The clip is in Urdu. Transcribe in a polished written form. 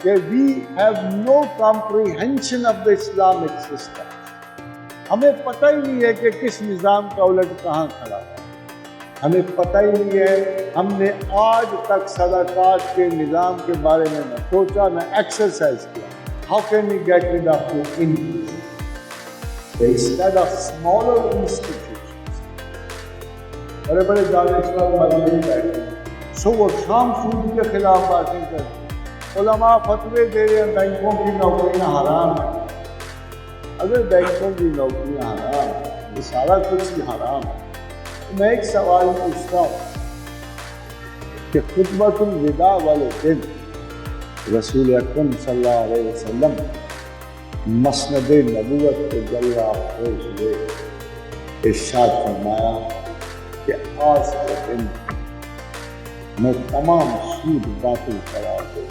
کہ we have no comprehension of the Islamic system. ہمیں پتہ ہی نہیں ہے کہ کس نظام کا الٹ کہاں کھڑا ہے. ہمیں پتہ ہی نہیں ہے. ہم نے آج تک صدقات کے نظام کے بارے میں نہ سوچا نہ ایکسرسائز کیا. How can we get rid of the increase? Instead of smaller institutions, بڑے بڑے دانشور مجلس بیٹھے صبح شام سود کے خلاف باتیں کرتے. علماء فتوے دے رہے ہیں بینکوں کی نوکریاں حرام ہیں. اگر بینکوں کی نوکریاں حرام ہیں، یہ سارا کچھ ہی حرام ہے، تو میں ایک سوال پوچھتا ہوں کہ خطبۃ الوداع والے دن رسول اکرم صلی اللہ علیہ وسلم مسند نبوت کے جلوہ افروز ہوئے، ارشاد فرمایا کہ آج کے دن میں تمام سود باطل قرار دوں.